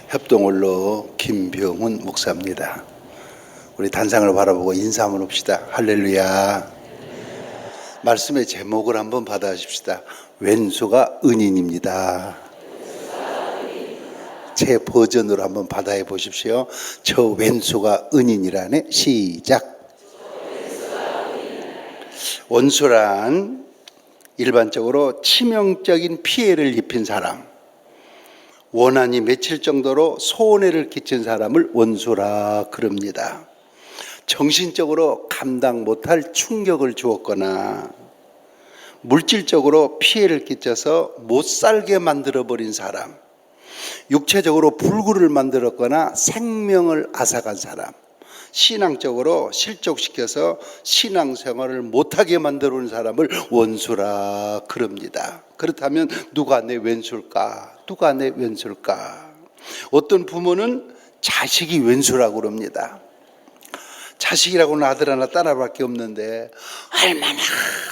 협동홀로 김병훈 목사입니다. 우리 단상을 바라보고 인사 한번 합시다. 할렐루야. 말씀의 제목을 한번 받아주십시다. 왼수가 은인입니다. 제 버전으로 한번 받아해 보십시오. 저 왼수가 은인이라네. 시작. 원수란 일반적으로 치명적인 피해를 입힌 사람, 원한이 맺힐 정도로 손해를 끼친 사람을 원수라 그럽니다. 정신적으로 감당 못할 충격을 주었거나 물질적으로 피해를 끼쳐서 못 살게 만들어버린 사람, 육체적으로 불구를 만들었거나 생명을 앗아간 사람, 신앙적으로 실족시켜서 신앙생활을 못하게 만들어온 사람을 원수라 그럽니다. 그렇다면 누가 내 왼수일까? 누가 내 왼수일까? 어떤 부모는 자식이 왼수라고 그럽니다. 자식이라고는 아들 하나 딸하나밖에 없는데 얼마나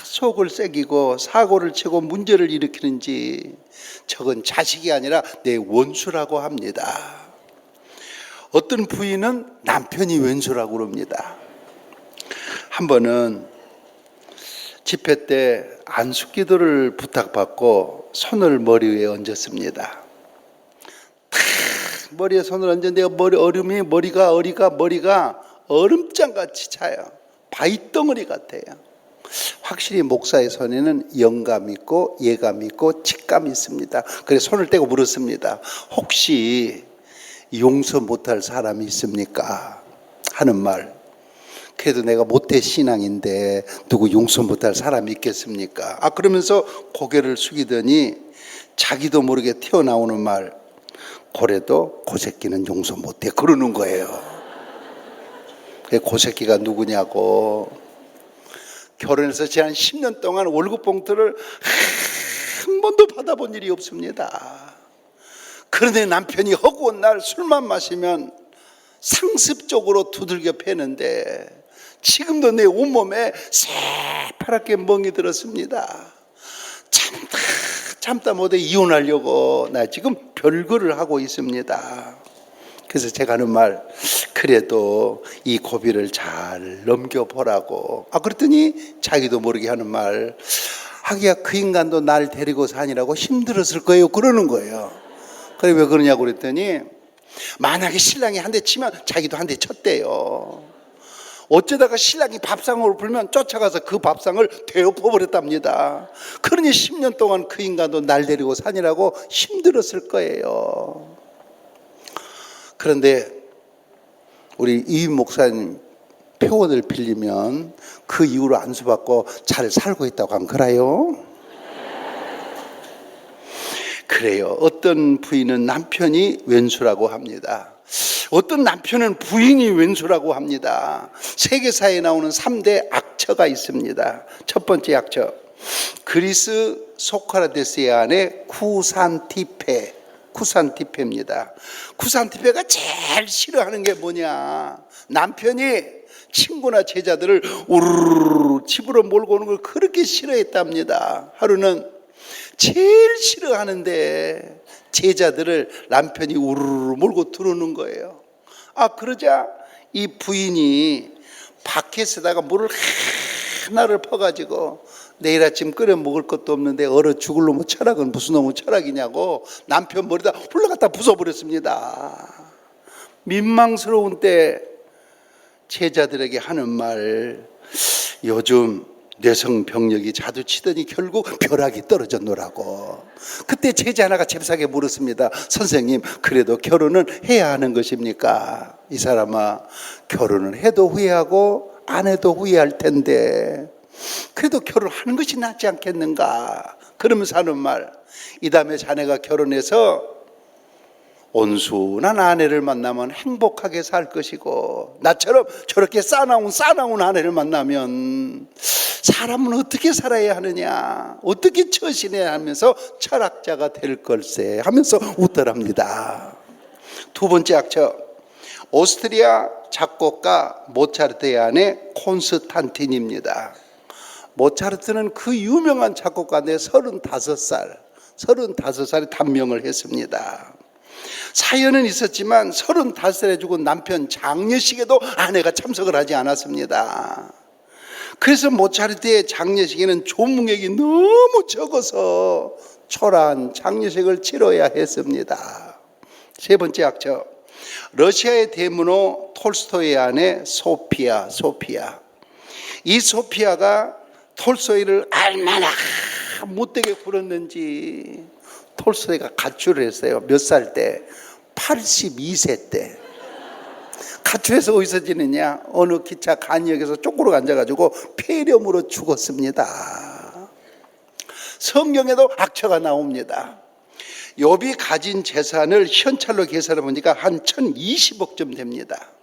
속을 새기고 사고를 치고 문제를 일으키는지 저건 자식이 아니라 내 원수라고 합니다. 어떤 부인은 남편이 왼수라고 그럽니다. 한 번은 집회 때 안수기도를 부탁받고 손을 머리 위에 얹었습니다. 머리에 손을 얹었는데 머리가 얼음장같이 차요. 바위덩어리 같아요. 확실히 목사의 손에는 영감 있고 예감 있고 직감이 있습니다. 그래서 손을 떼고 물었습니다. 혹시 용서 못할 사람이 있습니까? 하는 말. 그래도 내가 모태 신앙인데 누구 용서 못할 사람이 있겠습니까? 그러면서 고개를 숙이더니 자기도 모르게 튀어나오는 말. 고래도 고새끼는 용서 못해. 그러는 거예요. 고새끼가 누구냐고. 결혼해서 지난 10년 동안 월급 봉투를 한 번도 받아본 일이 없습니다. 그런데 남편이 허구한 날 술만 마시면 상습적으로 두들겨 패는데 지금도 내 온몸에 새파랗게 멍이 들었습니다. 참다 못해 이혼하려고 나 지금 별거를 하고 있습니다. 그래서 제가 하는 말, 그래도 이 고비를 잘 넘겨보라고. 그랬더니 자기도 모르게 하는 말, 하기야 그 인간도 날 데리고 사니라고 힘들었을 거예요. 그러는 거예요. 그래 왜 그러냐고 그랬더니 만약에 신랑이 한 대 치면 자기도 한 대 쳤대요. 어쩌다가 신랑이 밥상을 불면 쫓아가서 그 밥상을 되엎어버렸답니다. 그러니 10년 동안 그 인간도 날 데리고 사니라고 힘들었을 거예요. 그런데 우리 이 목사님 표현을 빌리면 그 이후로 안수받고 잘 살고 있다고 하면 그래요? 그래요. 어떤 부인은 남편이 왼수라고 합니다. 어떤 남편은 부인이 왼수라고 합니다. 세계사에 나오는 3대 악처가 있습니다. 첫 번째 악처, 그리스 소크라테스의 아내 쿠산티페입니다. 쿠산티페가 제일 싫어하는 게 뭐냐? 남편이 친구나 제자들을 우르르 집으로 몰고 오는 걸 그렇게 싫어했답니다. 하루는 제일 싫어하는데 제자들을 남편이 우르르 몰고 들어오는 거예요. 그러자 이 부인이 바켓에다가 물을 하나를 퍼가지고 내일 아침 끓여 먹을 것도 없는데 얼어 죽을 놈의 철학은 무슨 놈의 철학이냐고 남편 머리다 훌러갖다 부숴버렸습니다. 민망스러운 때 제자들에게 하는 말, 요즘 뇌성병력이 자두치더니 결국 벼락이 떨어졌노라고. 그때 제자 하나가 잽싸게 물었습니다. 선생님, 그래도 결혼은 해야 하는 것입니까? 이 사람아, 결혼을 해도 후회하고 안 해도 후회할 텐데 그래도 결혼하는 것이 낫지 않겠는가? 그러면서 하는 말, 이 다음에 자네가 결혼해서 온순한 아내를 만나면 행복하게 살 것이고 나처럼 저렇게 싸나운 아내를 만나면 사람은 어떻게 살아야 하느냐, 어떻게 처신해야 하면서 철학자가 될 걸세 하면서 웃더랍니다. 두 번째 악처, 오스트리아 작곡가 모차르트의 아내 콘스탄틴입니다. 모차르트는 그 유명한 작곡가인데 35살에 단명을 했습니다. 사연은 있었지만 35살에 죽은 남편 장례식에도 아내가 참석을 하지 않았습니다. 그래서 모차르트의 장례식에는 조문객이 너무 적어서 초라한 장례식을 치러야 했습니다. 세 번째 악처, 러시아의 대문호 톨스토이의 아내 소피아. 이 소피아가 톨스토이를 얼마나 못되게 굴었는지 톨스토이가 가출을 했어요. 몇 살 때? 82세 때. 가출해서 어디서 지내냐? 어느 기차 간역에서 쪼그려 앉아가지고 폐렴으로 죽었습니다. 성경에도 악처가 나옵니다. 욥이 가진 재산을 현찰로 계산해 보니까 한 1020억쯤 됩니다.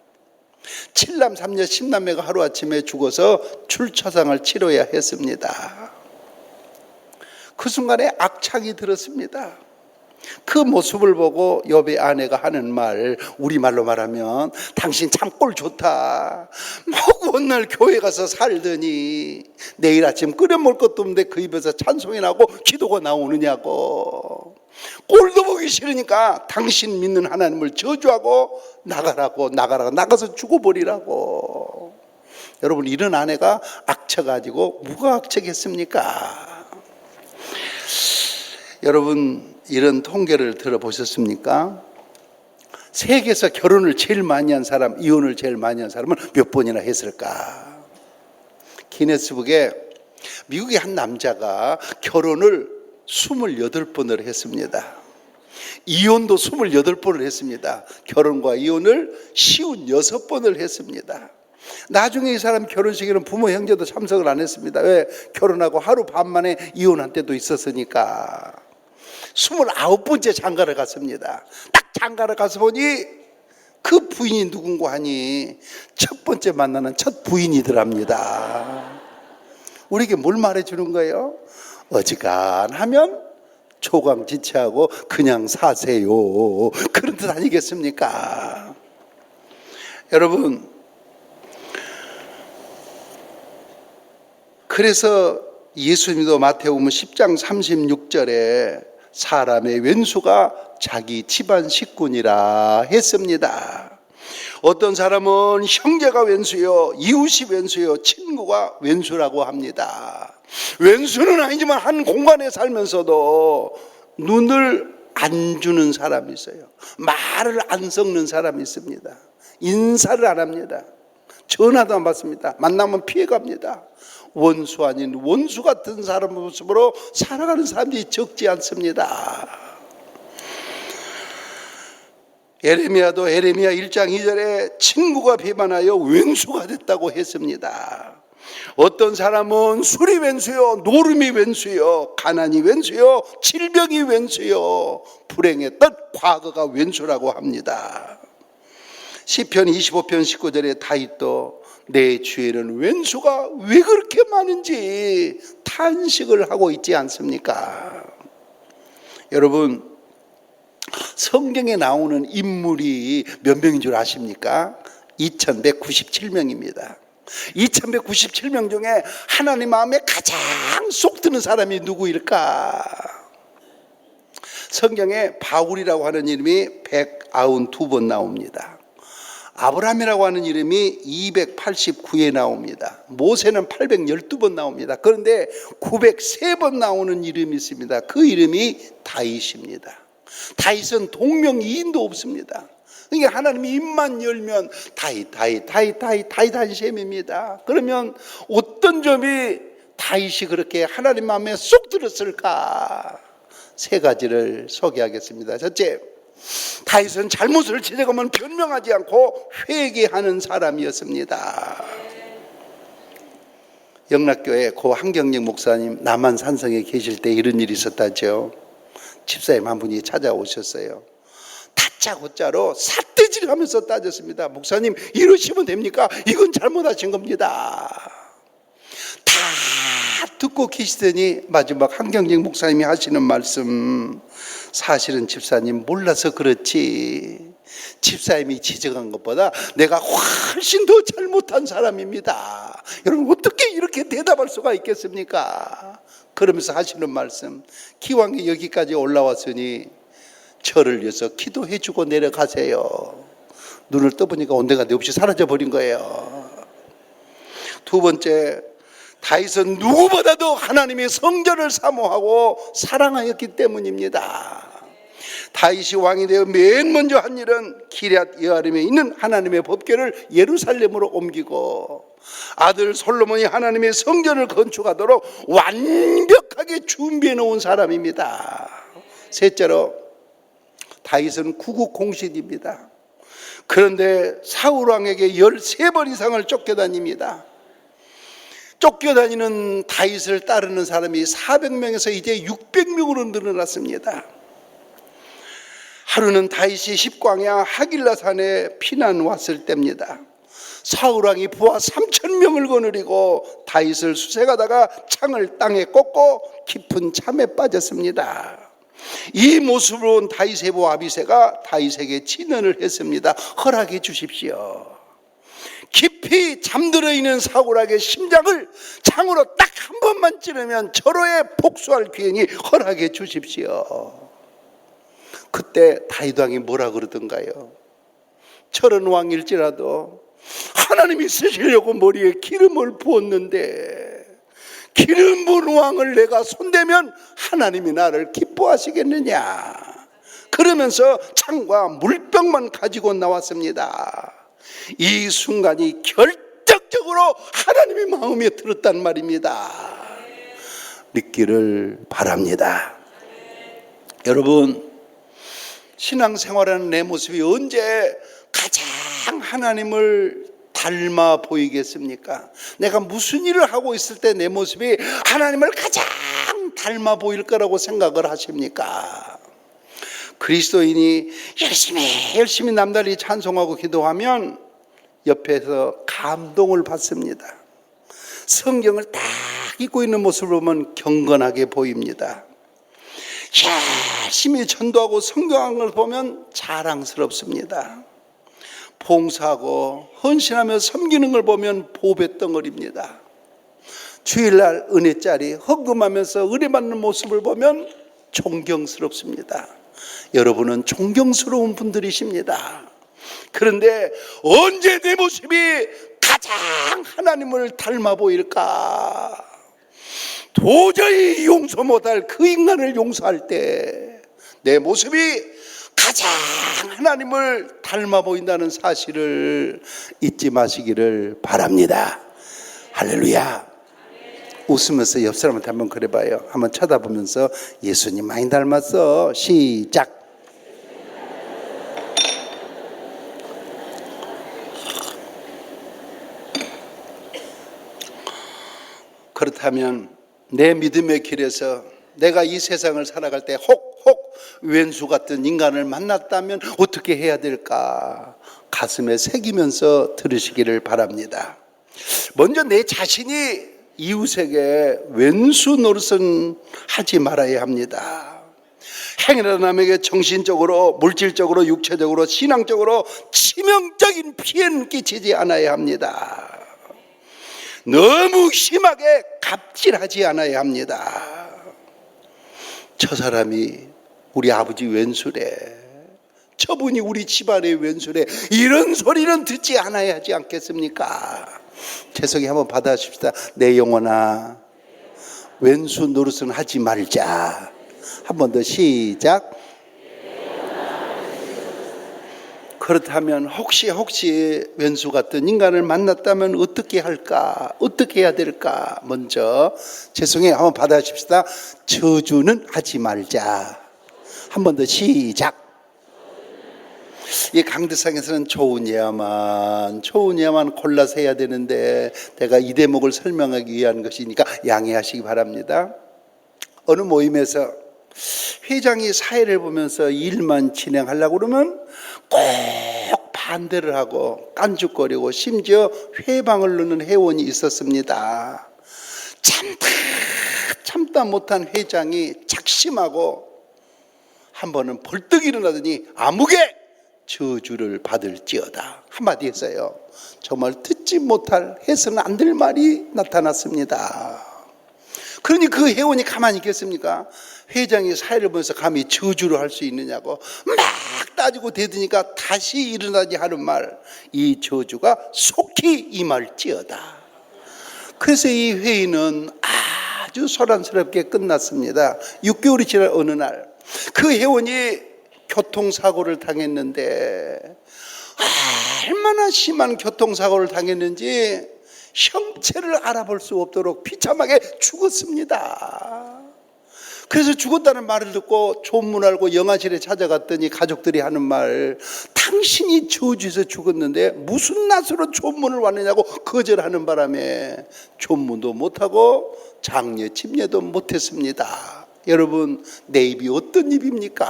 7남 3녀 10남매가 하루아침에 죽어서 출처상을 치러야 했습니다. 그 순간에 악창이 들었습니다. 그 모습을 보고 욥의 아내가 하는 말, 우리말로 말하면 당신 참 꼴 좋다. 뭐 오늘 교회 가서 살더니 내일 아침 끓여 먹을 것도 없는데 그 입에서 찬송이 나고 기도가 나오느냐고. 꼴도 보기 싫으니까 당신 믿는 하나님을 저주하고 나가서 죽어버리라고. 여러분, 이런 아내가 악처가지고 누가 악처겠습니까? 여러분, 이런 통계를 들어보셨습니까? 세계에서 결혼을 제일 많이 한 사람, 이혼을 제일 많이 한 사람은 몇 번이나 했을까? 기네스북에 미국의 한 남자가 결혼을 28번을 했습니다. 이혼도 28번을 했습니다. 결혼과 이혼을 56번을 했습니다. 나중에 이 사람 결혼식에는 부모 형제도 참석을 안 했습니다. 왜? 결혼하고 하루 반 만에 이혼한 때도 있었으니까. 29번째 장가를 갔습니다. 딱 장가를 가서 보니 그 부인이 누군고 하니 첫 번째 만나는 첫 부인이더랍니다. 우리에게 뭘 말해주는 거예요? 어지간하면 초강지체하고 그냥 사세요. 그런 뜻 아니겠습니까? 여러분, 그래서 예수님도 마태복음 10장 36절에 사람의 왼수가 자기 집안 식구니라 했습니다. 어떤 사람은 형제가 왼수요, 이웃이 왼수요, 친구가 왼수라고 합니다. 왼수는 아니지만 한 공간에 살면서도 눈을 안 주는 사람이 있어요. 말을 안 섞는 사람이 있습니다. 인사를 안 합니다. 전화도 안 받습니다. 만나면 피해갑니다. 원수 아닌 원수 같은 사람 모습으로 살아가는 사람들이 적지 않습니다. 에레미야도 에레미야 1장 2절에 친구가 배반하여 왼수가 됐다고 했습니다. 어떤 사람은 술이 왼수요, 노름이 왼수요, 가난이 왼수요, 질병이 왼수요, 불행했던 과거가 왼수라고 합니다. 시편 25편 19절에 다윗도 내 주에는 왼수가 왜 그렇게 많은지 탄식을 하고 있지 않습니까? 여러분, 성경에 나오는 인물이 몇 명인 줄 아십니까? 2197명입니다. 2197명 중에 하나님 마음에 가장 쏙 드는 사람이 누구일까? 성경에 바울이라고 하는 이름이 192번 나옵니다. 아브라함이라고 하는 이름이 289에 나옵니다. 모세는 812번 나옵니다. 그런데 903번 나오는 이름이 있습니다. 그 이름이 다윗입니다. 다윗은 동명이인도 없습니다. 그러니까 하나님이 입만 열면 다윗 한 셈입니다. 그러면 어떤 점이 다윗이 그렇게 하나님 마음에 쏙 들었을까? 세 가지를 소개하겠습니다. 첫째, 다윗은 잘못을 지적하면 변명하지 않고 회개하는 사람이었습니다. 영락교회 고 한경직 목사님 남한 산성에 계실 때 이런 일이 있었다죠. 집사님 한 분이 찾아오셨어요. 다짜고짜로 삿대질 하면서 따졌습니다. 목사님, 이러시면 됩니까? 이건 잘못하신 겁니다. 다 듣고 계시더니 마지막 한경직 목사님이 하시는 말씀, 사실은 집사님 몰라서 그렇지, 집사님이 지적한 것보다 내가 훨씬 더 잘못한 사람입니다. 여러분, 어떻게 이렇게 대답할 수가 있겠습니까? 그러면서 하시는 말씀, 기왕에 여기까지 올라왔으니 저를 위해서 기도해 주고 내려가세요. 눈을 떠보니까 온데간데 없이 사라져 버린 거예요. 두 번째, 다윗은 누구보다도 하나님의 성전을 사모하고 사랑하였기 때문입니다. 다윗이 왕이 되어 맨 먼저 한 일은 기럇 여아림에 있는 하나님의 법궤를 예루살렘으로 옮기고 아들 솔로몬이 하나님의 성전을 건축하도록 완벽하게 준비해 놓은 사람입니다. 셋째로, 다윗은 구국공신입니다. 그런데 사울왕에게 13번 이상을 쫓겨다닙니다. 쫓겨다니는 다윗을 따르는 사람이 400명에서 이제 600명으로 늘어났습니다. 하루는 다윗이 십광야 하길라산에 피난 왔을 때입니다. 사울왕이 부하 3,000명을 거느리고 다윗을 수색하다가 창을 땅에 꽂고 깊은 잠에 빠졌습니다. 이 모습으로 온 다윗의 부 아비새가 다윗에게 진언을 했습니다. 허락해 주십시오. 깊이 잠들어 있는 사울왕의 심장을 창으로 딱 한 번만 찌르면 절호에 복수할 기회니 허락해 주십시오. 그때 다윗 왕이 뭐라 그러던가요? 철원 왕일지라도 하나님이 쓰시려고 머리에 기름을 부었는데 기름 부은 왕을 내가 손대면 하나님이 나를 기뻐하시겠느냐? 그러면서 창과 물병만 가지고 나왔습니다. 이 순간이 결정적으로 하나님의 마음에 들었단 말입니다. 믿기를 바랍니다. 여러분, 신앙생활하는 내 모습이 언제 가장 하나님을 닮아 보이겠습니까? 내가 무슨 일을 하고 있을 때 내 모습이 하나님을 가장 닮아 보일 거라고 생각을 하십니까? 그리스도인이 열심히 남달리 찬송하고 기도하면 옆에서 감동을 받습니다. 성경을 딱 읽고 있는 모습을 보면 경건하게 보입니다. 열심히 전도하고 성경하는 걸 보면 자랑스럽습니다. 봉사하고 헌신하며 섬기는 걸 보면 보배 덩어리입니다. 주일날 은혜짜리 헌금하면서 은혜 받는 모습을 보면 존경스럽습니다. 여러분은 존경스러운 분들이십니다. 그런데 언제 내 모습이 가장 하나님을 닮아 보일까? 도저히 용서 못할 그 인간을 용서할 때 내 모습이 가장 하나님을 닮아 보인다는 사실을 잊지 마시기를 바랍니다. 할렐루야. 웃으면서 옆 사람한테 한번 그래봐요. 한번 쳐다보면서 예수님 많이 닮았어. 시작. 그렇다면 내 믿음의 길에서 내가 이 세상을 살아갈 때 혹 왼수 같은 인간을 만났다면 어떻게 해야 될까? 가슴에 새기면서 들으시기를 바랍니다. 먼저 내 자신이 이웃에게 왼수 노릇은 하지 말아야 합니다. 행여나 남에게 정신적으로, 물질적으로, 육체적으로, 신앙적으로 치명적인 피해는 끼치지 않아야 합니다. 너무 심하게 갑질하지 않아야 합니다. 저 사람이 우리 아버지 왼수래, 저분이 우리 집안의 왼수래, 이런 소리는 듣지 않아야 하지 않겠습니까? 죄송히 한번 받아주십시다. 내 영혼아, 왼수 노릇은 하지 말자. 한 번 더 시작. 그렇다면 혹시 왼수 같은 인간을 만났다면 어떻게 할까? 어떻게 해야 될까? 먼저 죄송해요. 한번 받아주십시다. 저주는 하지 말자. 한 번 더 시작. 이 강대상에서는 좋은 예야만 골라서 해야 되는데 내가 이 대목을 설명하기 위한 것이니까 양해하시기 바랍니다. 어느 모임에서 회장이 사회를 보면서 일만 진행하려고 그러면 꼭 반대를 하고 깐죽거리고 심지어 회방을 넣는 회원이 있었습니다. 참다 못한 회장이 작심하고 한 번은 벌떡 일어나더니 아무개 저주를 받을지어다 한마디 했어요. 정말 듣지 못할 해서는 안 될 말이 나타났습니다. 그러니 그 회원이 가만히 있겠습니까? 회장이 사회를 보면서 감히 저주를 할 수 있느냐고 막 따지고 대드니까 다시 일어나지 하는 말, 이 저주가 속히 임할지어다. 그래서 이 회의는 아주 소란스럽게 끝났습니다. 6개월이 지난 어느 날 그 회원이 교통사고를 당했는데 얼마나 심한 교통사고를 당했는지 형체를 알아볼 수 없도록 비참하게 죽었습니다. 그래서 죽었다는 말을 듣고 조문 알고 영화실에 찾아갔더니 가족들이 하는 말, 당신이 저주에서 죽었는데 무슨 낯으로 조문을 왔느냐고 거절하는 바람에 조문도 못하고 장례 집례도 못했습니다. 여러분, 내 입이 어떤 입입니까?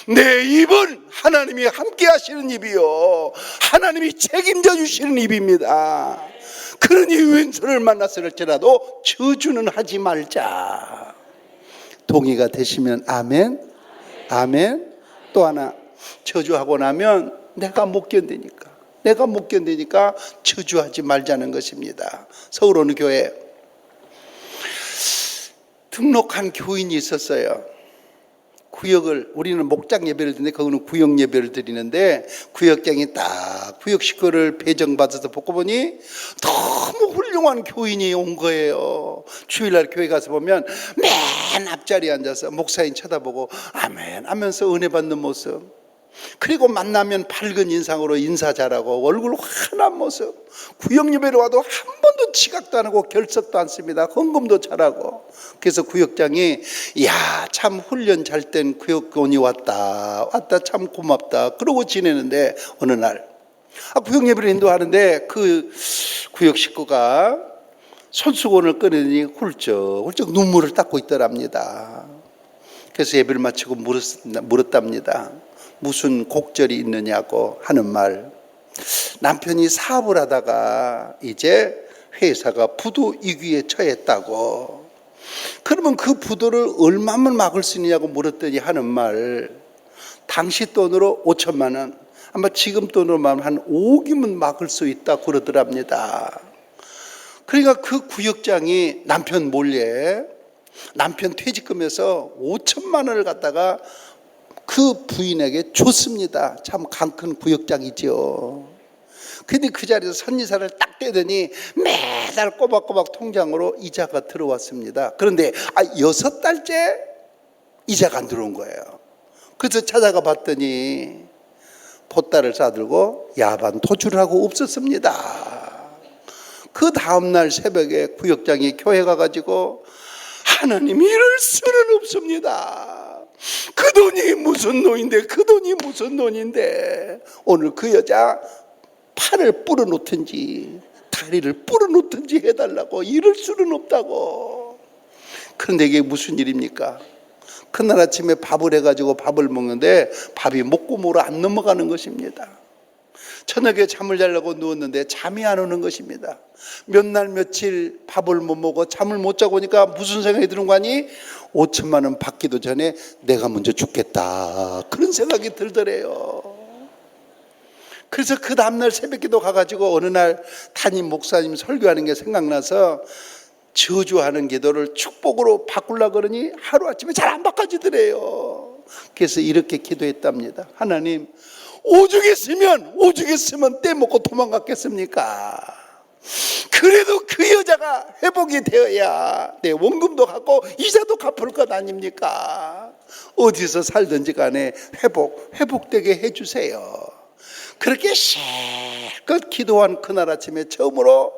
내 입은 하나님이 함께 하시는 입이요, 하나님이 책임져 주시는 입입니다. 그러니 왼손을 만났을지라도 저주는 하지 말자. 동의가 되시면 아멘. 아멘. 또 하나, 저주하고 나면 내가 못 견디니까 저주하지 말자는 것입니다. 서울 어느 교회 등록한 교인이 있었어요. 구역을, 우리는 목장 예배를 드리는데 거기는 구역 예배를 드리는데, 구역장이 딱 구역 식구를 배정받아서 보고 보니 너무 훌륭한 교인이 온 거예요. 주일날 교회 가서 보면 맨 앞자리에 앉아서 목사님 쳐다보고 아멘 하면서 은혜 받는 모습, 그리고 만나면 밝은 인상으로 인사 잘하고 얼굴 환한 모습, 구역 예배로 와도 한 번도 지각도 안 하고 결석도 안 씁니다. 헌금도 잘하고. 그래서 구역장이 야, 참 훈련 잘 된 구역원이 왔다 참 고맙다 그러고 지내는데, 어느 날 구역 예배를 인도하는데 그 구역 식구가 손수건을 꺼내더니 훌쩍 눈물을 닦고 있더랍니다. 그래서 예배를 마치고 물었답니다. 무슨 곡절이 있느냐고 하는 말, 남편이 사업을 하다가 이제 회사가 부도 위기에 처했다고. 그러면 그 부도를 얼마면 막을 수 있느냐고 물었더니 하는 말, 당시 돈으로 5천만 원, 아마 지금 돈으로만 한 5억이면 막을 수 있다 그러더랍니다. 그러니까 그 구역장이 남편 몰래 남편 퇴직금에서 5천만 원을 갖다가 그 부인에게 줬습니다. 참 강큰 구역장이죠. 근데 그 자리에서 선리사를 딱 떼더니 매달 꼬박꼬박 통장으로 이자가 들어왔습니다. 그런데 6달째 이자가 안 들어온 거예요. 그래서 찾아가 봤더니 보따를 싸들고 야반 도주를 하고 없었습니다. 그 다음날 새벽에 구역장이 교회 가가지고 하나님, 이럴 수는 없습니다. 그 돈이 무슨 돈인데 오늘 그 여자 팔을 뿌려 놓든지 다리를 뿌려 놓든지 해달라고, 이럴 수는 없다고. 그런데 이게 무슨 일입니까? 그날 아침에 밥을 해가지고 밥을 먹는데 밥이 목구멍으로 안 넘어가는 것입니다. 저녁에 잠을 자려고 누웠는데 잠이 안 오는 것입니다. 몇 날 며칠 밥을 못 먹어 잠을 못 자고 오니까 무슨 생각이 드는 거 아니? 5천만 원 받기도 전에 내가 먼저 죽겠다, 그런 생각이 들더래요. 그래서 그 다음날 새벽기도 가가지고 어느 날 담임 목사님 설교하는 게 생각나서 저주하는 기도를 축복으로 바꾸려고 그러니 하루아침에 잘 안 바꿔지더래요. 그래서 이렇게 기도했답니다. 하나님, 오죽했으면 떼먹고 도망갔겠습니까? 그래도 그 여자가 회복이 되어야 내 원금도 갚고 이자도 갚을 것 아닙니까? 어디서 살든지 간에 회복되게 해주세요. 그렇게 실컷 기도한 그날 아침에 처음으로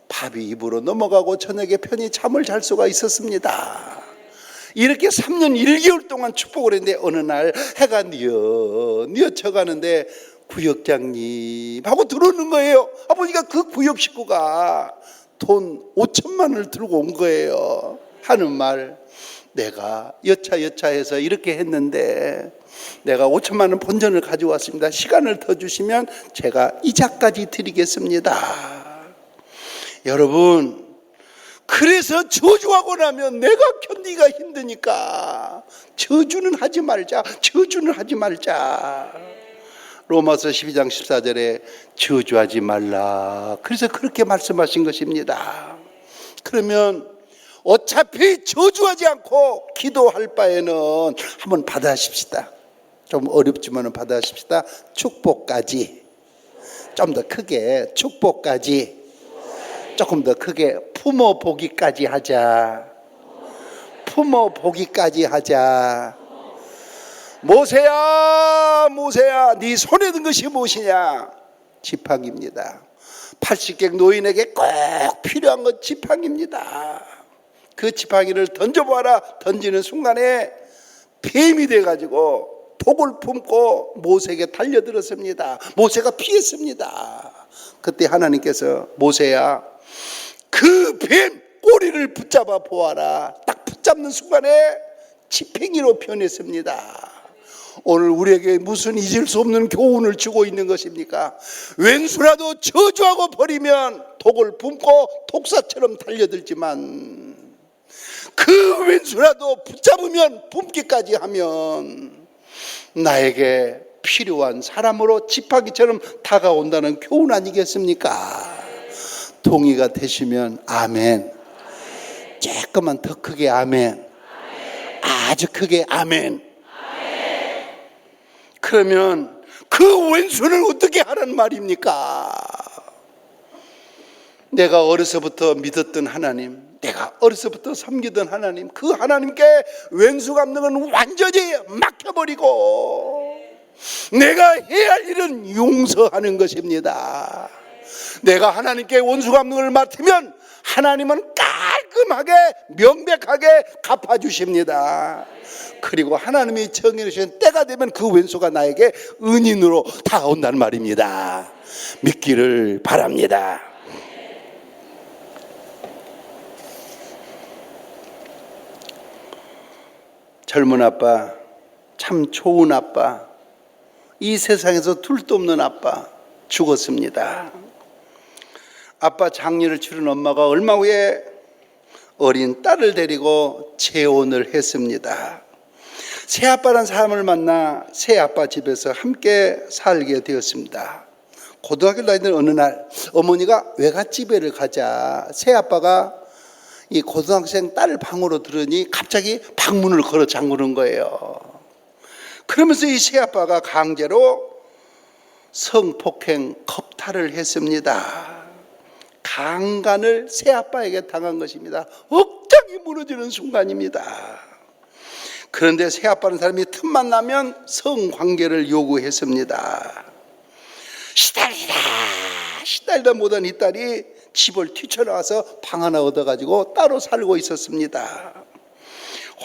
밥이 입으로 넘어가고 저녁에 편히 잠을 잘 수가 있었습니다. 이렇게 3년 1개월 동안 축복을 했는데 어느 날 해가 뉘어쳐가는데 구역장님 하고 들어오는 거예요. 보니까 그 구역 식구가 돈 5천만 원을 들고 온 거예요. 하는 말, 내가 여차해서 이렇게 했는데 내가 5천만 원 본전을 가져왔습니다. 시간을 더 주시면 제가 이자까지 드리겠습니다. 여러분, 그래서 저주하고 나면 내가 견디기가 힘드니까 저주는 하지 말자. 로마서 12장 14절에 저주하지 말라, 그래서 그렇게 말씀하신 것입니다. 그러면 어차피 저주하지 않고 기도할 바에는 한번 받아십시다. 좀 어렵지만 받아십시다. 축복까지. 좀 더 크게 축복까지. 조금 더 크게 품어보기까지 하자. 품어보기까지 하자. 모세야, 모세야, 네 손에 든 것이 무엇이냐? 지팡이입니다. 80객 노인에게 꼭 필요한 건 지팡이입니다. 그 지팡이를 던져보아라. 던지는 순간에 뱀이 돼가지고 독을 품고 모세에게 달려들었습니다. 모세가 피했습니다. 그때 하나님께서 모세야, 그 뱀 꼬리를 붙잡아 보아라. 딱 붙잡는 순간에 지팡이로 변했습니다. 오늘 우리에게 무슨 잊을 수 없는 교훈을 주고 있는 것입니까? 왼수라도 저주하고 버리면 독을 품고 독사처럼 달려들지만 그 왼수라도 붙잡으면 품기까지 하면 나에게 필요한 사람으로 지팡이처럼 다가온다는 교훈 아니겠습니까? 동의가 되시면 아멘. 조금만 더 크게 아멘. 아주 크게 아멘. 그러면 그 왼손을 어떻게 하란 말입니까? 내가 어려서부터 믿었던 하나님, 내가 어려서부터 섬기던 하나님, 그 하나님께 왼수 감독은 완전히 막혀버리고 내가 해야 할 일은 용서하는 것입니다. 내가 하나님께 원수 감독을 맡으면 하나님은 깔끔하게 명백하게 갚아주십니다. 그리고 하나님이 정해주신 때가 되면 그 왼수가 나에게 은인으로 다가온다는 말입니다. 믿기를 바랍니다. 젊은 아빠, 참 좋은 아빠, 이 세상에서 둘도 없는 아빠 죽었습니다. 아빠 장례를 치른 엄마가 얼마 후에 어린 딸을 데리고 재혼을 했습니다. 새아빠란 사람을 만나 새아빠 집에서 함께 살게 되었습니다. 고등학교 다니던 어느 날 어머니가 외갓집에를 가자 새아빠가 이 고등학생 딸 방으로 들으니 갑자기 방문을 걸어 잠그는 거예요. 그러면서 이 새아빠가 강제로 성폭행 겁탈을 했습니다. 강간을 새아빠에게 당한 것입니다. 억장이 무너지는 순간입니다. 그런데 새아빠는 사람이 틈만 나면 성관계를 요구했습니다. 시달리다 못한 이 딸이 집을 뛰쳐나와서 방 하나 얻어가지고 따로 살고 있었습니다.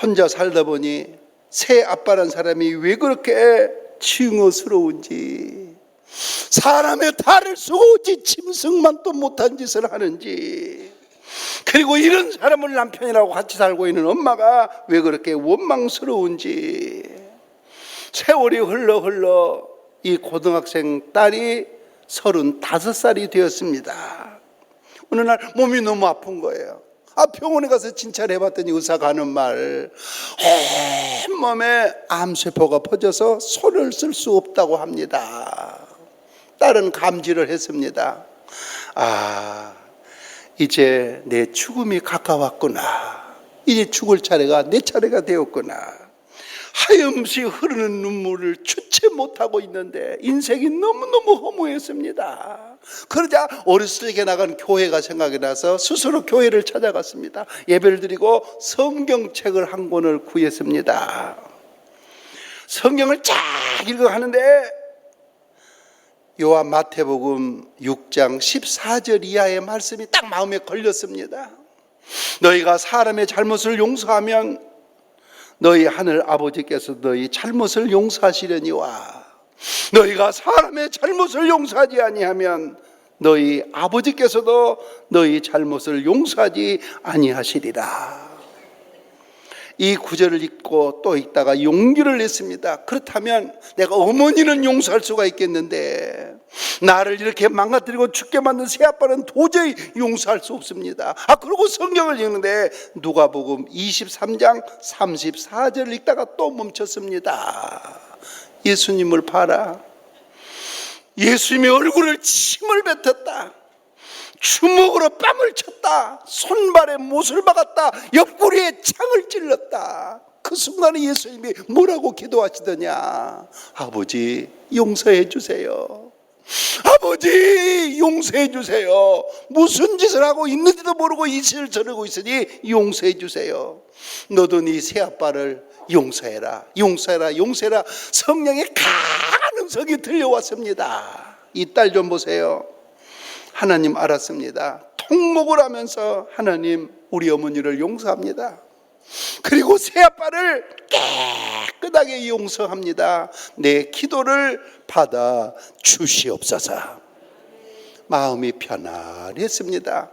혼자 살다 보니 새아빠란 사람이 왜 그렇게 증오스러운지, 사람의 탈을 쏘지 짐승만도 못한 짓을 하는지, 그리고 이런 사람을 남편이라고 같이 살고 있는 엄마가 왜 그렇게 원망스러운지, 세월이 흘러 이 고등학생 딸이 35살이 되었습니다. 어느 날 몸이 너무 아픈 거예요. 병원에 가서 진찰해봤더니 의사가 하는 말, 온몸에 암세포가 퍼져서 손을 쓸 수 없다고 합니다. 딸은 감지를 했습니다. 이제 내 죽음이 가까웠구나. 이제 죽을 차례가 내 차례가 되었구나. 하염없이 흐르는 눈물을 주체 못하고 있는데 인생이 너무너무 허무했습니다. 그러자 어렸을 때 나간 교회가 생각이 나서 스스로 교회를 찾아갔습니다. 예배를 드리고 성경책을 한 권을 구했습니다. 성경을 쫙 읽어가는데 요한 마태복음 6장 14절 이하의 말씀이 딱 마음에 걸렸습니다. 너희가 사람의 잘못을 용서하면 너희 하늘 아버지께서 너희 잘못을 용서하시려니와 너희가 사람의 잘못을 용서하지 아니하면 너희 아버지께서도 너희 잘못을 용서하지 아니하시리라. 이 구절을 읽고 또 읽다가 용기를 냈습니다. 그렇다면 내가 어머니는 용서할 수가 있겠는데 나를 이렇게 망가뜨리고 죽게 만든 새아빠는 도저히 용서할 수 없습니다. 그리고 성경을 읽는데 누가복음 23장 34절을 읽다가 또 멈췄습니다. 예수님을 봐라. 예수님의 얼굴을 침을 뱉었다. 주먹으로 뺨을 쳤다. 손발에 못을 박았다. 옆구리에 창을 찔렀다. 그 순간에 예수님이 뭐라고 기도하시더냐? 아버지 용서해 주세요. 아버지 용서해 주세요. 무슨 짓을 하고 있는지도 모르고 이 짓을 저러고 있으니 용서해 주세요. 너도 네 새아빠를 용서해라. 용서해라. 용서해라. 성령의 강한 음성이 들려왔습니다. 이 딸 좀 보세요. 하나님 알았습니다. 통곡을 하면서 하나님 우리 어머니를 용서합니다. 그리고 새아빠를 깨끗하게 용서합니다. 내 기도를 받아 주시옵소서. 마음이 편안했습니다.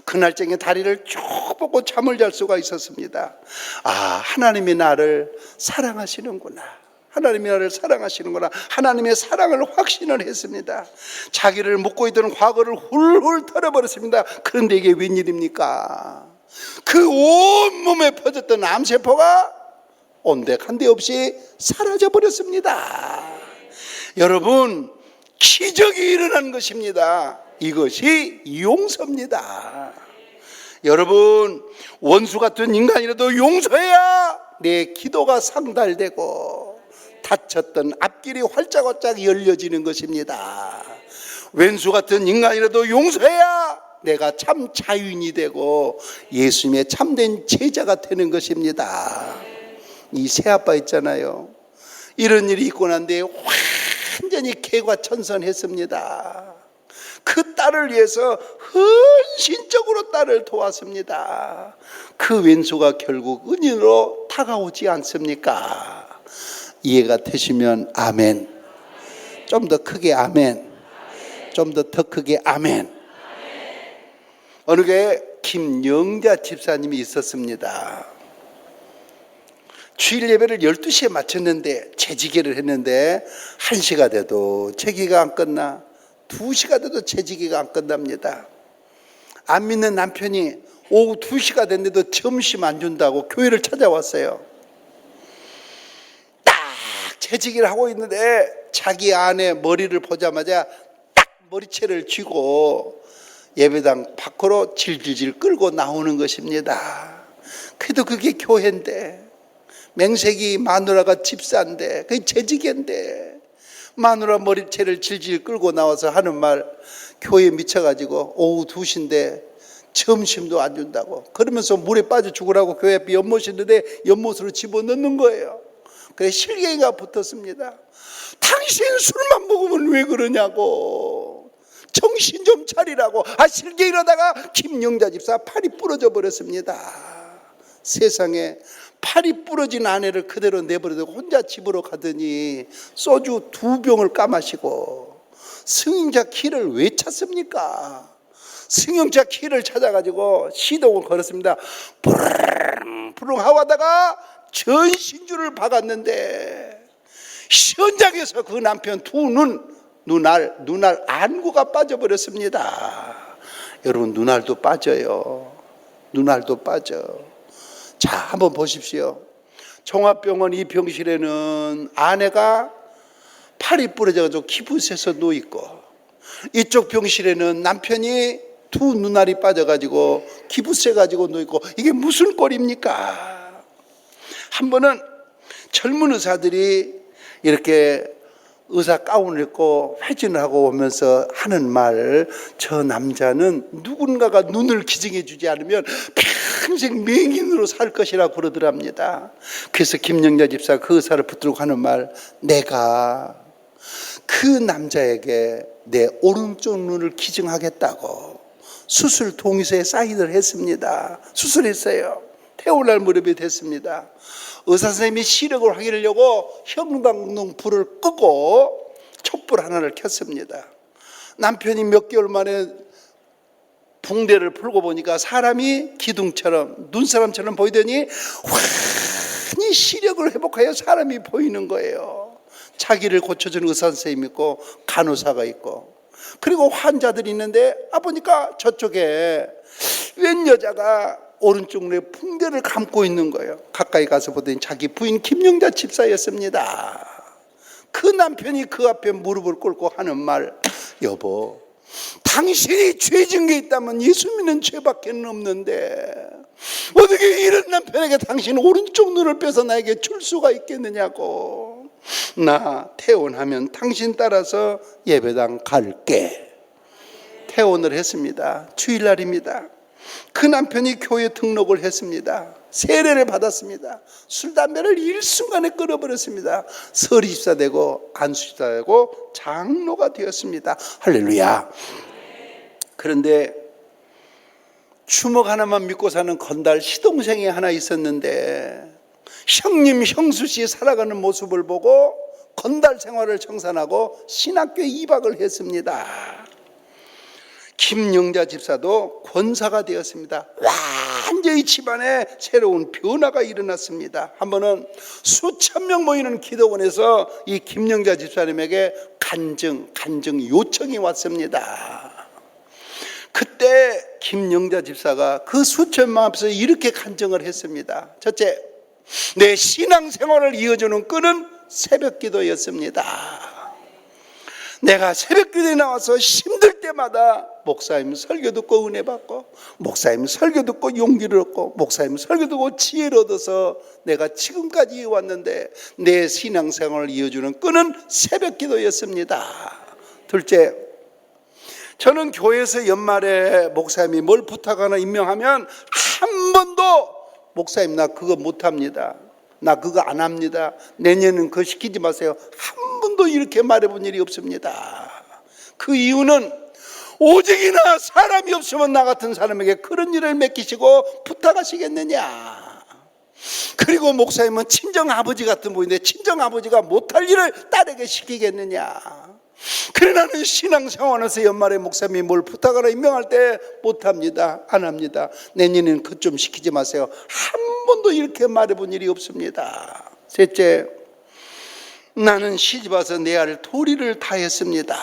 그날쟁에 다리를 쭉 뻗고 잠을 잘 수가 있었습니다. 아, 하나님이 나를 사랑하시는구나. 하나님이 나를 사랑하시는구나. 하나님의 사랑을 확신을 했습니다. 자기를 묻고 있던 과거를 훌훌 털어버렸습니다. 그런데 이게 웬일입니까? 그 온몸에 퍼졌던 암세포가 온데간데 없이 사라져버렸습니다. 여러분, 기적이 일어난 것입니다. 이것이 용서입니다. 여러분, 원수 같은 인간이라도 용서해야 내 기도가 상달되고 닫혔던 앞길이 활짝활짝 열려지는 것입니다. 왼수 같은 인간이라도 용서해야 내가 참 자유인이 되고 예수님의 참된 제자가 되는 것입니다. 이 새아빠 있잖아요. 이런 일이 있고 난 뒤에 완전히 개과천선했습니다. 그 딸을 위해서 헌신적으로 딸을 도왔습니다. 그 왼수가 결국 은인으로 다가오지 않습니까? 이해가 되시면 아멘. 좀 더 크게 아멘. 좀 더 크게 아멘. 어느 교회에 김영자 집사님이 있었습니다. 주일 예배를 12시에 마쳤는데 재지기를 했는데 1시가 돼도 재기가 안 끝나, 2시가 돼도 재지기가 안 끝납니다. 안 믿는 남편이 오후 2시가 됐는데도 점심 안 준다고 교회를 찾아왔어요. 딱 재지기를 하고 있는데 자기 아내 머리를 보자마자 딱 머리채를 쥐고 예배당 밖으로 질질질 끌고 나오는 것입니다. 그래도 그게 교회인데, 맹세기 마누라가 집사인데, 그게 재직인데, 마누라 머리채를 질질 끌고 나와서 하는 말, 교회에 미쳐가지고 오후 2시인데 점심도 안 준다고, 그러면서 물에 빠져 죽으라고 교회 앞에 연못 있는데 연못으로 집어넣는 거예요. 그래 실갱이가 붙었습니다. 당신 술만 먹으면 왜 그러냐고, 정신 좀 차리라고. 실게 이러다가 김영자 집사 팔이 부러져 버렸습니다. 세상에, 팔이 부러진 아내를 그대로 내버려두고 혼자 집으로 가더니 소주 2병을 까마시고, 승용차 키를 왜 찾습니까? 승용차 키를 찾아가지고 시동을 걸었습니다. 부릉부릉 하다가 전신줄을 박았는데 현장에서 그 남편 눈알 안구가 빠져버렸습니다. 여러분, 눈알도 빠져요. 눈알도 빠져. 자, 한번 보십시오. 종합병원 이 병실에는 아내가 팔이 부러져가지고 기부스에서 누워있고, 이쪽 병실에는 남편이 2 눈알이 빠져가지고 기부스에 가지고 누워있고, 이게 무슨 꼴입니까? 한 번은 젊은 의사들이 이렇게 의사 가운을 입고 회진을 하고 오면서 하는 말, 저 남자는 누군가가 눈을 기증해 주지 않으면 평생 맹인으로 살 것이라고 그러더랍니다. 그래서 김영자 집사가 그 의사를 붙들고 하는 말, 내가 그 남자에게 내 오른쪽 눈을 기증하겠다고 수술 동의서에 사인을 했습니다. 수술했어요. 태어날 무렵이 됐습니다. 의사 선생님이 시력을 확인하려고 형광등 불을 끄고 촛불 하나를 켰습니다. 남편이 몇 개월 만에 붕대를 풀고 보니까 사람이 기둥처럼, 눈사람처럼 보이더니 환히 시력을 회복하여 사람이 보이는 거예요. 자기를 고쳐주는 의사 선생님이 있고 간호사가 있고, 그리고 환자들이 있는데 보니까 저쪽에 웬 여자가 오른쪽 눈에 붕대를 감고 있는 거예요. 가까이 가서 보더니 자기 부인 김영자 집사였습니다. 그 남편이 그 앞에 무릎을 꿇고 하는 말, 여보, 당신이 죄진 게 있다면 예수 믿는 죄밖에 없는데 어떻게 이런 남편에게 당신 오른쪽 눈을 빼서 나에게 줄 수가 있겠느냐고. 나 퇴원하면 당신 따라서 예배당 갈게. 퇴원을 했습니다. 주일날입니다. 그 남편이 교회 등록을 했습니다. 세례를 받았습니다. 술, 담배를 일순간에 끊어버렸습니다. 서리집사 되고 안수집사 되고 장로가 되었습니다. 할렐루야. 그런데 주먹 하나만 믿고 사는 건달 시동생이 하나 있었는데 형님 형수씨 살아가는 모습을 보고 건달 생활을 청산하고 신학교에 입학을 했습니다. 김영자 집사도 권사가 되었습니다. 완전히 집안에 새로운 변화가 일어났습니다. 한 번은 수천 명 모이는 기도원에서 이 김영자 집사님에게 간증 요청이 왔습니다. 그때 김영자 집사가 그 수천 명 앞에서 이렇게 간증을 했습니다. 첫째, 내 신앙생활을 이어주는 끈은 새벽기도였습니다. 내가 새벽기도에 나와서 힘들 때마다 목사님 설교 듣고 은혜 받고, 목사님 설교 듣고 용기를 얻고, 목사님 설교 듣고 지혜를 얻어서 내가 지금까지 왔는데 내 신앙생활을 이어주는 끈은 새벽기도였습니다. 둘째, 저는 교회에서 연말에 목사님이 뭘 부탁하나 임명하면 한 번도 목사님 나 그거 못합니다, 나 그거 안 합니다, 내년은 그거 시키지 마세요, 한 번도 이렇게 말해본 일이 없습니다. 그 이유는 오직이나 사람이 없으면 나 같은 사람에게 그런 일을 맡기시고 부탁하시겠느냐. 그리고 목사님은 친정아버지 같은 분인데 친정아버지가 못할 일을 딸에게 시키겠느냐. 그래 나는 신앙생활에서 연말에 목사님이 뭘 부탁하라 임명할 때 못합니다, 안 합니다, 내년에는 그것 좀 시키지 마세요, 한 번도 이렇게 말해본 일이 없습니다. 셋째, 나는 시집와서 내 아들 도리를 다했습니다.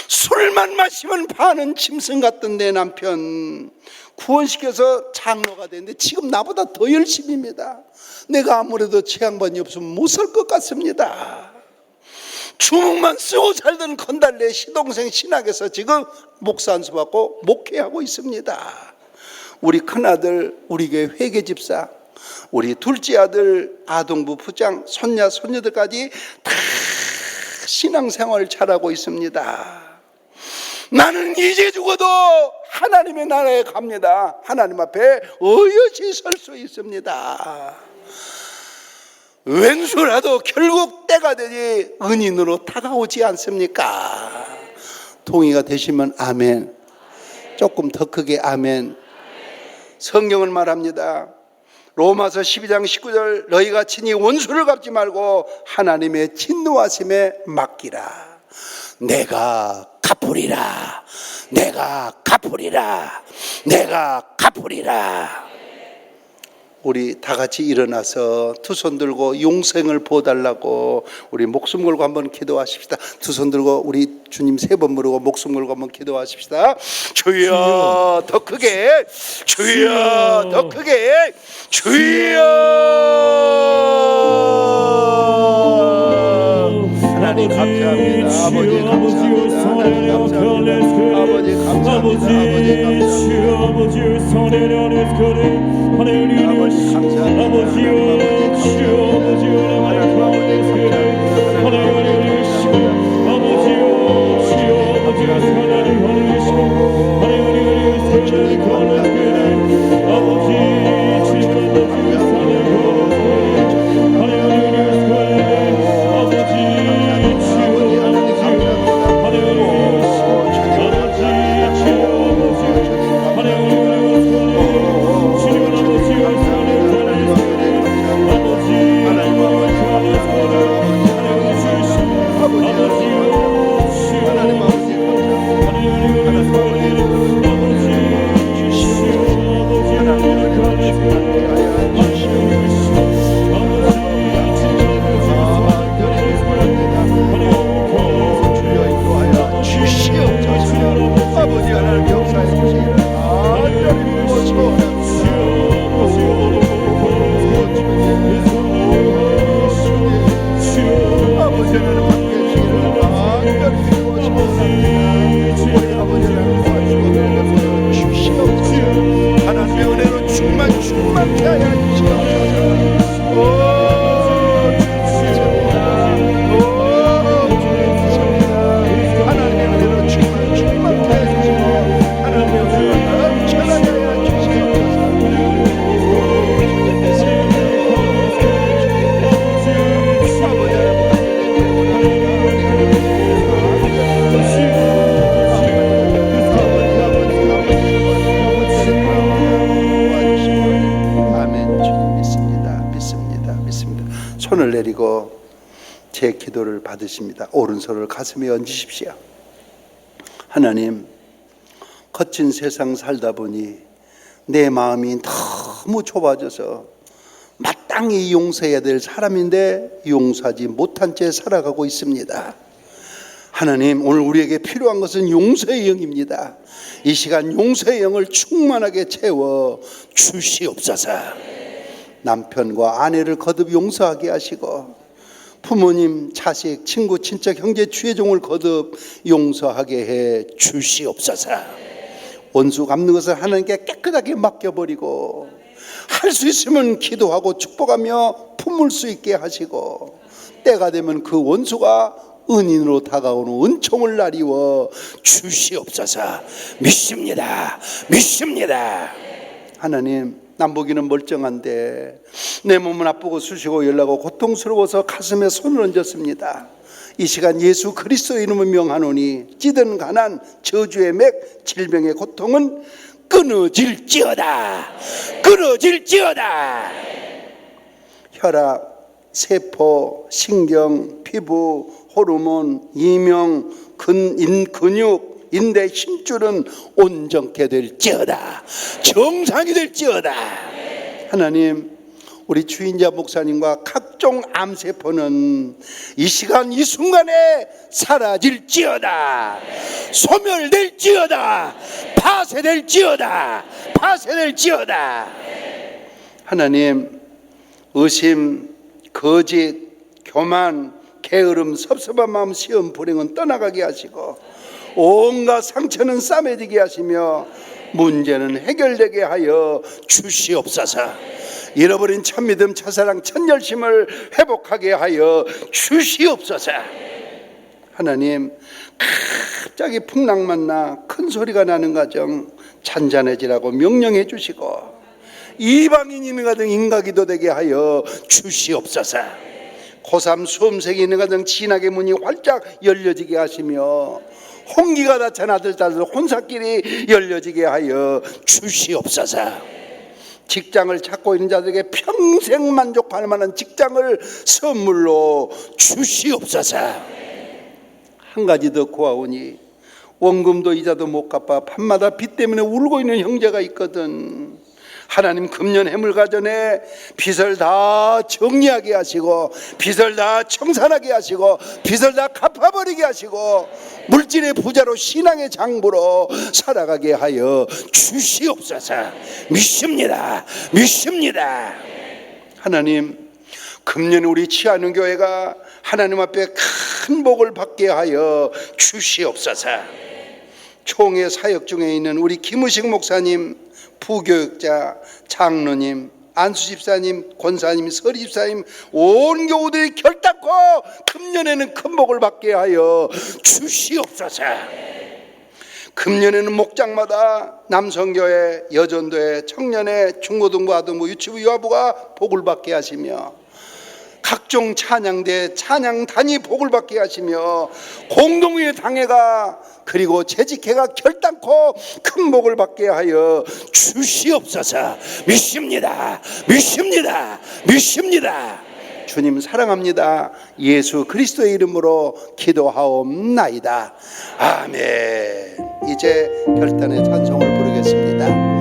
술만 마시면 반은 짐승 같던 내 남편 구원시켜서 장로가 됐는데 지금 나보다 더 열심입니다. 내가 아무래도 제 양반이 없으면 못 살 것 같습니다. 주먹만 쓰고 살던 건달내 시동생 신학에서 지금 목사 안수 받고 목회하고 있습니다. 우리 큰아들 우리 교회 회계집사, 우리 둘째 아들 아동부 부장, 손자 손녀들까지 다 신앙생활을 잘하고 있습니다. 나는 이제 죽어도 하나님의 나라에 갑니다. 하나님 앞에 어여시 설 수 있습니다. 왼수라도 결국 때가 되니 은인으로 다가오지 않습니까? 동의가 되시면 아멘. 조금 더 크게 아멘. 성경은 말합니다. 로마서 12장 19절, 너희가 친히 원수를 갚지 말고 하나님의 진노하심에 맡기라. 내가 갚으리라, 내가 갚으리라, 내가 갚으리라. 우리 다 같이 일어나서 두 손 들고 용생을 보달라고 우리 목숨 걸고 한번 기도하십시다. 두 손 들고 우리 주님 세 번 부르고 목숨 걸고 한번 기도하십시다. 주여 더 크게, 주여 더 크게, 주여. 하나님 감사합니다. 아버지 감사합니다. 하나님 감사합니다. 아버지 감사합니다. 아버지 감사합니다. 아버지 제 기도를 받으십니다. 오른손을 가슴에 얹으십시오. 하나님, 거친 세상 살다 보니 내 마음이 너무 좁아져서 마땅히 용서해야 될 사람인데 용서하지 못한 채 살아가고 있습니다. 하나님, 오늘 우리에게 필요한 것은 용서의 영입니다. 이 시간 용서의 영을 충만하게 채워 주시옵소서. 남편과 아내를 거듭 용서하게 하시고 부모님, 자식, 친구, 친척, 형제, 주의종을 거듭 용서하게 해 주시옵소서. 원수 갚는 것을 하나님께 깨끗하게 맡겨버리고 할 수 있으면 기도하고 축복하며 품을 수 있게 하시고 때가 되면 그 원수가 은인으로 다가오는 은총을 나리워 주시옵소서. 믿습니다. 믿습니다. 하나님, 남보기는 멀쩡한데 내 몸은 아프고 쑤시고 열나고 고통스러워서 가슴에 손을 얹었습니다. 이 시간 예수 그리스도의 이름을 명하노니 찌든 가난, 저주의 맥, 질병의 고통은 끊어질지어다. 끊어질지어다. 혈압, 세포, 신경, 피부, 호르몬, 이명, 근육, 인대, 힘줄은 온전케 될지어다. 정상이 될지어다. 하나님, 우리 주인자 목사님과 각종 암세포는 이 시간 이 순간에 사라질지어다. 소멸될지어다. 파쇄될지어다. 파쇄될지어다. 하나님, 의심, 거짓, 교만, 게으름, 섭섭한 마음, 시험, 불행은 떠나가게 하시고 온갖 상처는 싸매지게 하시며 문제는 해결되게 하여 주시옵소서. 잃어버린 참믿음, 첫사랑, 첫열심을 회복하게 하여 주시옵소서. 하나님, 갑자기 풍랑만 나 큰 소리가 나는 가정 잔잔해지라고 명령해 주시고 이방인이 있는 가정 인가기도 되게 하여 주시옵소서. 고3 수험생이 있는 가정 진학의 문이 활짝 열려지게 하시며 홍기가 닫힌 아들, 딸들 혼사길이 열려지게 하여 주시옵소서. 직장을 찾고 있는 자들에게 평생 만족할 만한 직장을 선물로 주시옵소서. 한 가지 더 구하오니 원금도 이자도 못 갚아 밤마다 빚 때문에 울고 있는 형제가 있거든. 하나님, 금년 해물가전에 빚을 다 정리하게 하시고 빚을 다 청산하게 하시고 빚을 다 갚아버리게 하시고 물질의 부자로 신앙의 장부로 살아가게 하여 주시옵소서. 믿습니다. 믿습니다. 하나님, 금년 우리 치아는 교회가 하나님 앞에 큰 복을 받게 하여 주시옵소서. 총회 사역 중에 있는 우리 김우식 목사님, 부교육자, 장로님, 안수집사님, 권사님, 서리집사님 온 교우들이 결단코 금년에는 큰 복을 받게 하여 주시옵소서. 금년에는 목장마다 남성교회, 여전도회, 청년회, 중고등부, 아동부, 유치부, 유아부가 복을 받게 하시며 각종 찬양대, 찬양단이 복을 받게 하시며 공동의 당회가 그리고 재직회가 결단코 큰 복을 받게 하여 주시옵소서. 믿습니다. 믿습니다. 믿습니다. 주님 사랑합니다. 예수 그리스도의 이름으로 기도하옵나이다. 아멘. 이제 결단의 찬송을 부르겠습니다.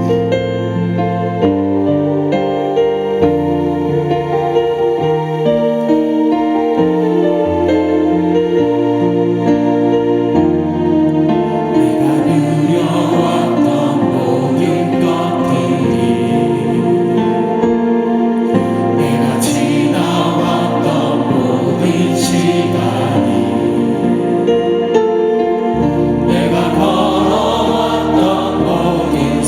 내가 걸어왔던 모든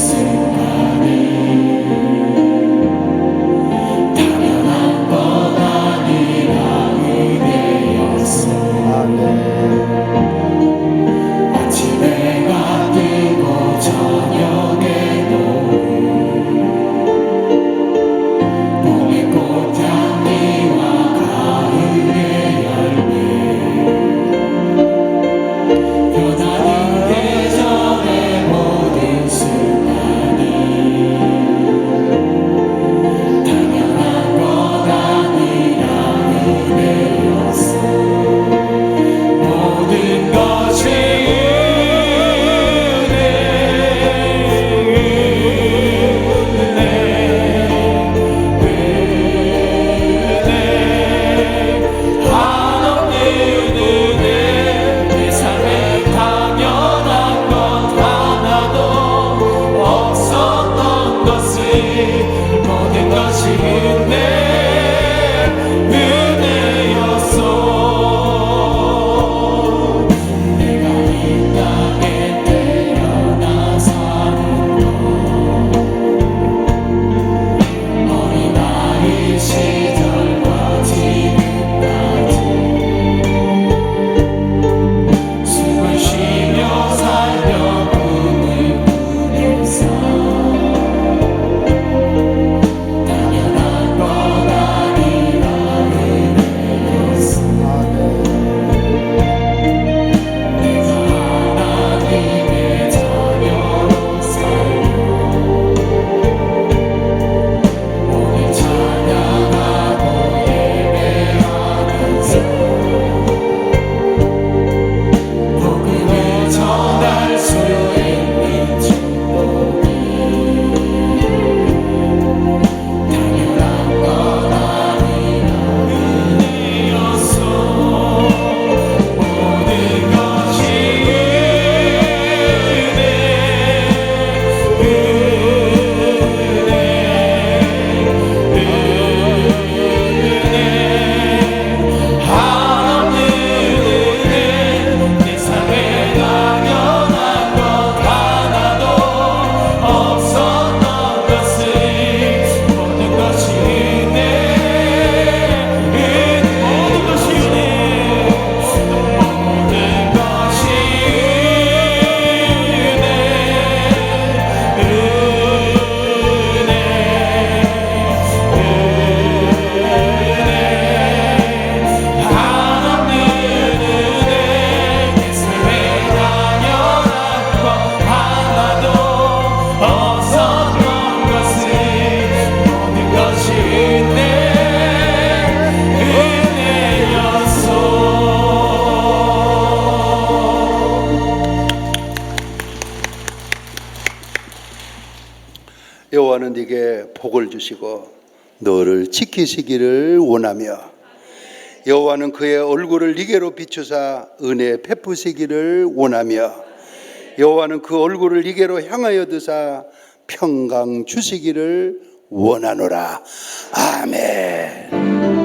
여호와는 네게 복을 주시고 너를 지키시기를 원하며 여호와는 그의 얼굴을 네게로 비추사 은혜 베푸시기를 원하며 여호와는 그 얼굴을 네게로 향하여 드사 평강 주시기를 원하노라. 아멘.